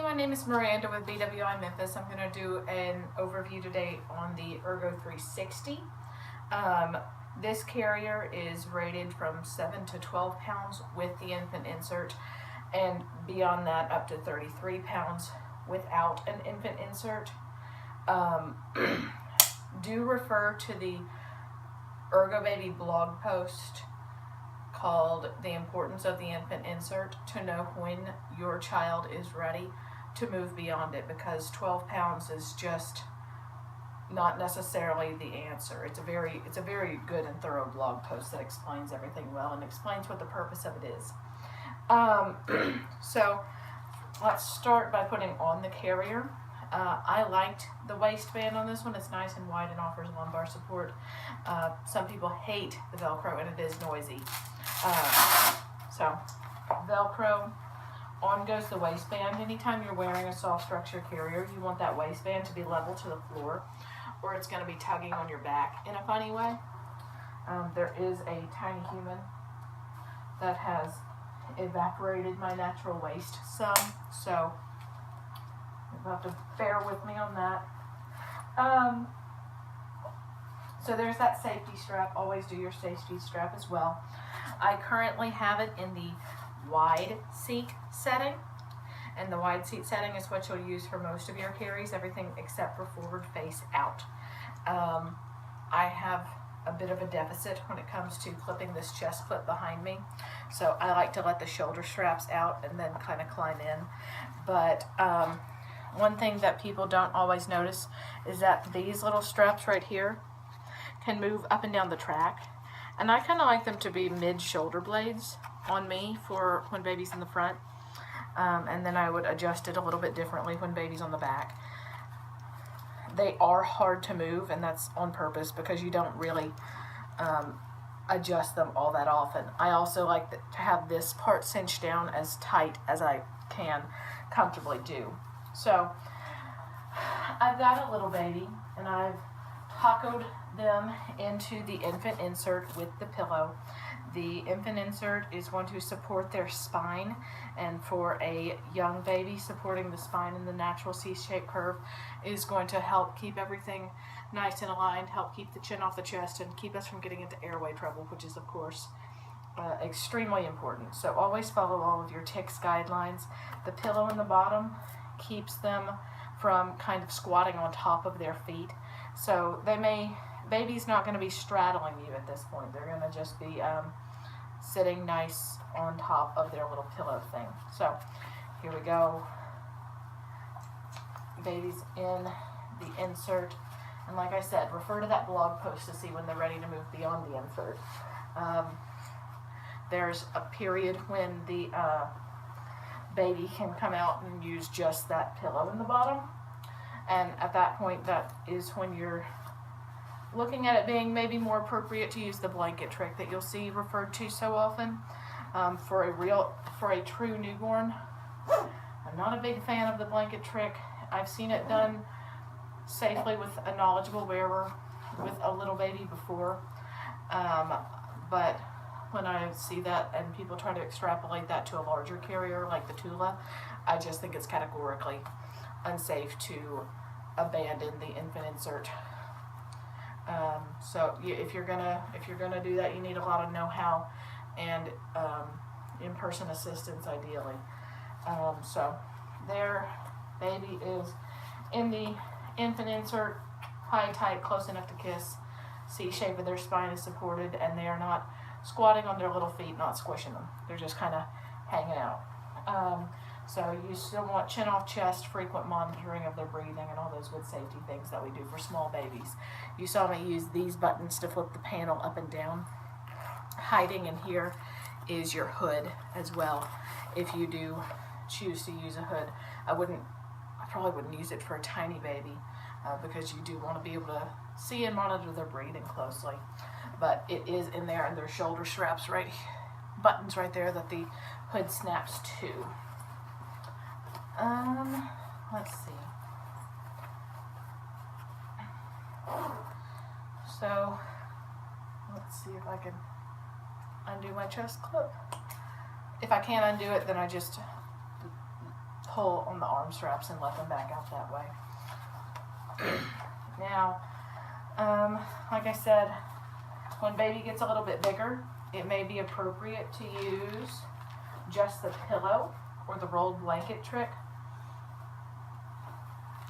Hey, my name is Miranda with BWI Memphis. I'm going to do an overview today on the Ergo 360. This carrier is rated from 7 to 12 pounds with the infant insert, and beyond that up to 33 pounds without an infant insert. Do refer to the Ergo Baby blog post called The Importance of the Infant Insert to know when your child is ready to move beyond it, because 12 pounds is just not necessarily the answer. It's a very good and thorough blog post that explains everything well and explains what the purpose of it is. So let's start by putting on the carrier. I liked the waistband on this one. It's nice and wide and offers lumbar support. Some people hate the Velcro, and it is noisy. So Velcro, on goes the waistband. Anytime you're wearing a soft structure carrier, you want that waistband to be level to the floor, or it's going to be tugging on your back in a funny way. There is a tiny human that has evaporated my natural waist some, so you'll have to bear with me on that. So there's that safety strap. Always do your safety strap as well. I currently have it in the wide seat setting, and the wide seat setting is what you'll use for most of your carries, everything except for forward face out. I have a bit of a deficit when it comes to clipping this chest clip behind me, so I like to let the shoulder straps out and then kind of climb in. But one thing that people don't always notice is that these little straps right here can move up and down the track, and I kind of like them to be mid-shoulder blades on me for when baby's in the front, and then I would adjust it a little bit differently when baby's on the back. They are hard to move, and that's on purpose because you don't really adjust them all that often. I also like to have this part cinched down as tight as I can comfortably do. So I've got a little baby, and I've tacoed them into the infant insert with the pillow. The infant insert is going to support their spine, and for a young baby, supporting the spine in the natural C-shaped curve is going to help keep everything nice and aligned, help keep the chin off the chest, and keep us from getting into airway trouble, which is of course extremely important. So always follow all of your TICS guidelines. The pillow in the bottom keeps them from kind of squatting on top of their feet. So baby's not going to be straddling you at this point. They're going to just be sitting nice on top of their little pillow thing. So here we go. Baby's in the insert. And like I said, refer to that blog post to see when they're ready to move beyond the insert. There's a period when the baby can come out and use just that pillow in the bottom. And at that point, that is when you're looking at it being maybe more appropriate to use the blanket trick that you'll see referred to so often. For a true newborn, I'm not a big fan of the blanket trick. I've seen it done safely with a knowledgeable wearer with a little baby before, but when I see that and people try to extrapolate that to a larger carrier like the Tula, I just think it's categorically unsafe to abandon the infant insert. So if you're gonna do that, you need a lot of know-how and in-person assistance ideally. So there, baby is in the infant insert, high, tight, close enough to kiss. C-shape of their spine is supported, and they are not squatting on their little feet, not squishing them. They're just kind of hanging out. So you still want chin off chest, frequent monitoring of their breathing, and all those good safety things that we do for small babies. You saw me use these buttons to flip the panel up and down. Hiding in here is your hood as well. If you do choose to use a hood, I probably wouldn't use it for a tiny baby because you do want to be able to see and monitor their breathing closely. But it is in there, and there's shoulder straps buttons right there that the hood snaps to. Let's see. So let's see if I can undo my chest clip. If I can't undo it, then I just pull on the arm straps and let them back out that way. Now, like I said, when baby gets a little bit bigger, it may be appropriate to use just the pillow or the rolled blanket trick.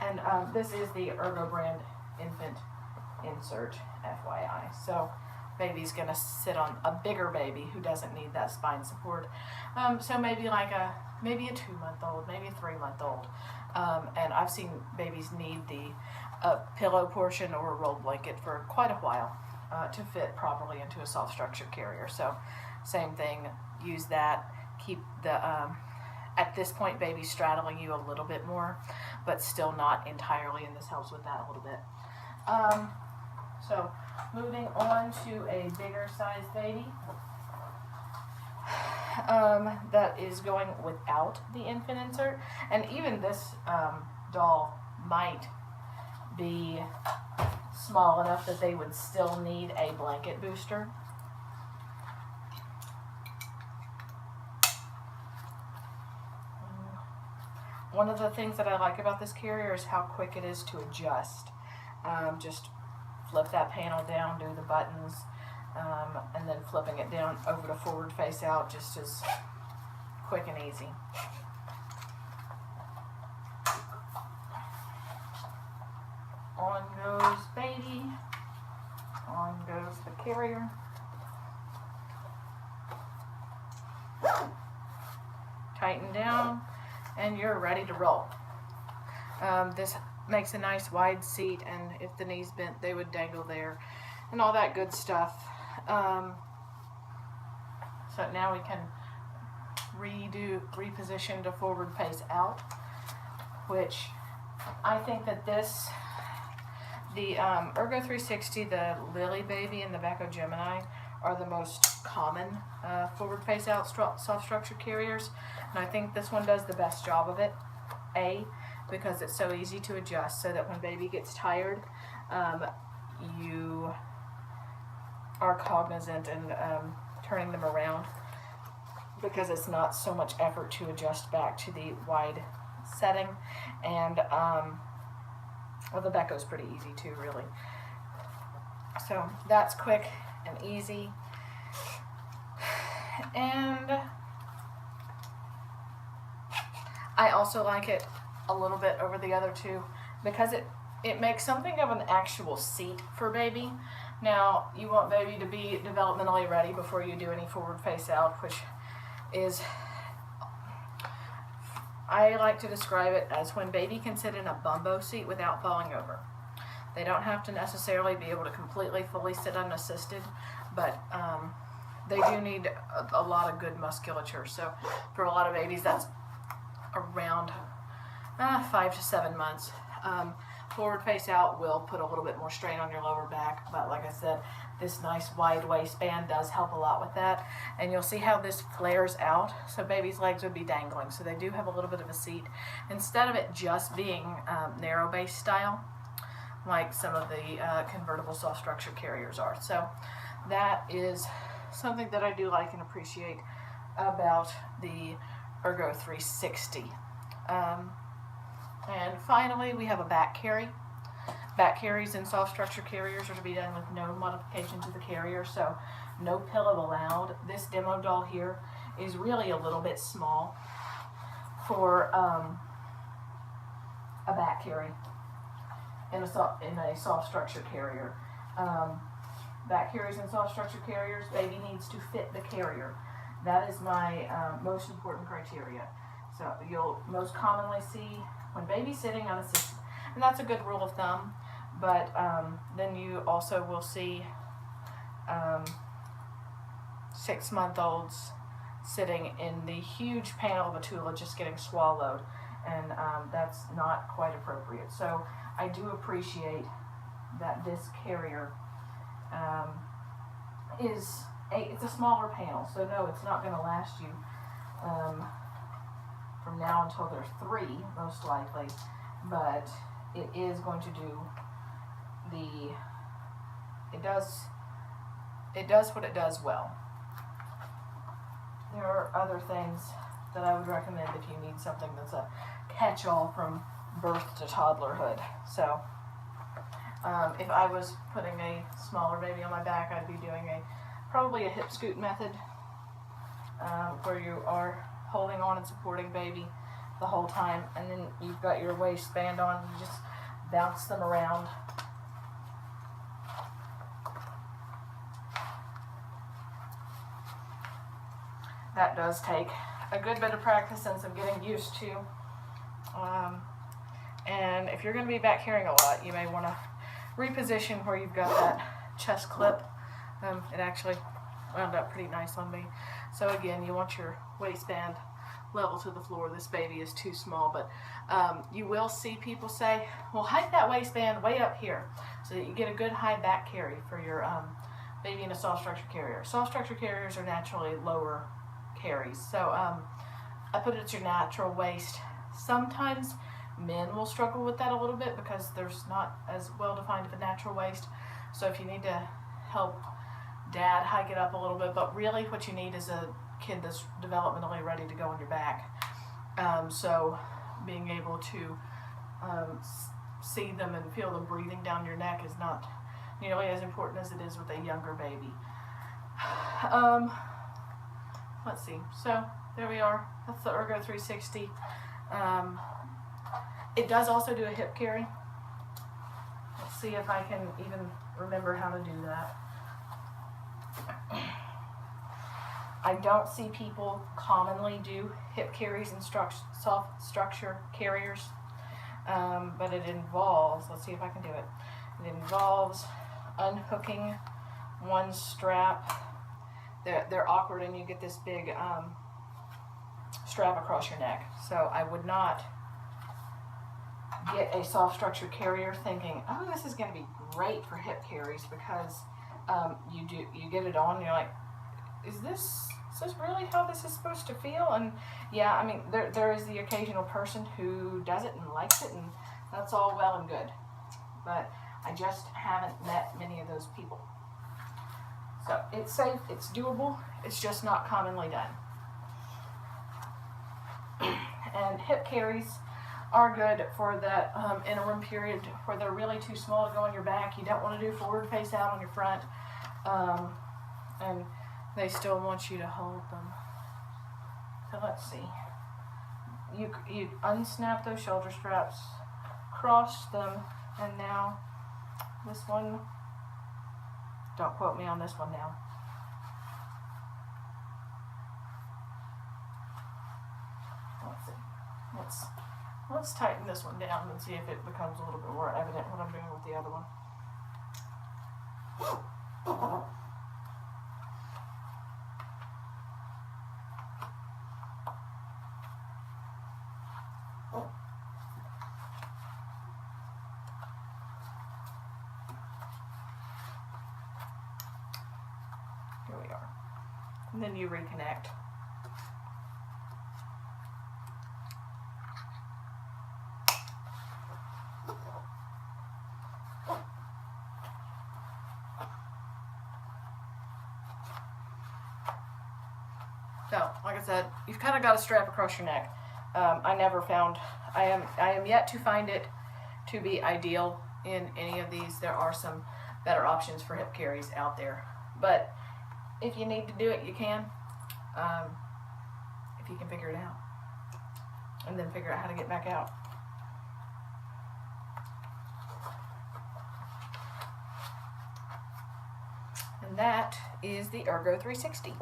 And this is the Ergo brand infant insert, FYI. So baby's gonna sit on a bigger baby who doesn't need that spine support. So maybe like maybe a 2-month-old, maybe a 3-month-old. And I've seen babies need the pillow portion or a rolled blanket for quite a while to fit properly into a soft structure carrier. So same thing, use that, keep the, at this point baby's straddling you a little bit more, but still not entirely, and this helps with that a little bit. So moving on to a bigger size baby that is going without the infant insert, and even this doll might be small enough that they would still need a blanket booster. One of the things that I like about this carrier is how quick it is to adjust. Just flip that panel down, do the buttons, and then flipping it down over to forward face out just as quick and easy. On goes baby, on goes the carrier. Tighten down, and you're ready to roll. This makes a nice wide seat, and if the knees bent, they would dangle there, and all that good stuff. So now we can reposition to forward face out, which I think that the Ergo 360, the Lily Baby, and the Becco Gemini are the most common forward face out soft structure carriers, and I think this one does the best job of it. Because it's so easy to adjust, so that when baby gets tired, you are cognizant and turning them around, because it's not so much effort to adjust back to the wide setting. And well, the Becco's pretty easy too, really. So that's quick and easy. And I also like it a little bit over the other two because it makes something of an actual seat for baby. Now, you want baby to be developmentally ready before you do any forward face out, which is, I like to describe it as when baby can sit in a bumbo seat without falling over. They don't have to necessarily be able to completely, fully sit unassisted, but they do need a lot of good musculature. So for a lot of babies, that's around 5 to 7 months. Forward face out will put a little bit more strain on your lower back, but like I said, this nice wide waistband does help a lot with that. And you'll see how this flares out, so baby's legs would be dangling, so they do have a little bit of a seat instead of it just being narrow base style like some of the convertible soft structure carriers are. So that is something that I do like and appreciate about the Ergo 360. And finally, we have a back carry. Back carries in soft structure carriers are to be done with no modification to the carrier, so no pillow allowed. This demo doll here is really a little bit small for a back carry in a soft structure carrier. Back carries in soft structure carriers, baby needs to fit the carrier. That is my most important criteria. So you'll most commonly see when baby's sitting unassisted, and that's a good rule of thumb, but then you also will see 6-month-olds sitting in the huge panel of a Tula just getting swallowed, and that's not quite appropriate. So I do appreciate that this carrier it's a smaller panel, so no, it's not going to last you from now until they're 3, most likely, but it is going to do it does what it does well. There are other things that I would recommend if you need something that's a catch-all from birth to toddlerhood. So if I was putting a smaller baby on my back, I'd be doing probably a hip scoot method, where you are holding on and supporting baby the whole time, and then you've got your waistband on. You just bounce them around. That does take a good bit of practice and some getting used to. And if you're going to be back carrying a lot, you may want to reposition where you've got that chest clip. It actually wound up pretty nice on me. So again, you want your waistband level to the floor. This baby is too small, but you will see people say, well, hike that waistband way up here so that you get a good high back carry for your baby in a soft structure carrier. Soft structure carriers are naturally lower carries, so I put it at your natural waist. Sometimes men will struggle with that a little bit because there's not as well defined of a natural waist. So if you need to help dad hike it up a little bit, but really what you need is a kid that's developmentally ready to go on your back. So being able to see them and feel them breathing down your neck is not nearly as important as it is with a younger baby. Let's see, so there we are. That's the Ergo 360. It does also do a hip carry. Let's see if I can even remember how to do that. I don't see people commonly do hip carries in soft structure carriers, but it involves, let's see if I can do it. It involves unhooking one strap. They're awkward, and you get this big strap across your neck. So I would not get a soft structure carrier thinking, oh, this is going to be great for hip carries, because you get it on and you're like, is this really how this is supposed to feel? And yeah, I mean, there is the occasional person who does it and likes it, and that's all well and good, but I just haven't met many of those people. So it's safe, it's doable, it's just not commonly done. And hip carries are good for that interim period where they're really too small to go on your back. You don't want to do forward face out on your front, and they still want you to hold them. So let's see. You unsnap those shoulder straps, cross them, and now this one, don't quote me on this one now. Let's see. Let's tighten this one down and see if it becomes a little bit more evident what I'm doing with the other one. Here we are. And then you reconnect. So, like I said, you've kind of got a strap across your neck. I am yet to find it to be ideal in any of these. There are some better options for hip carries out there. But if you need to do it, you can. If you can figure it out. And then figure out how to get back out. And that is the Ergo 360.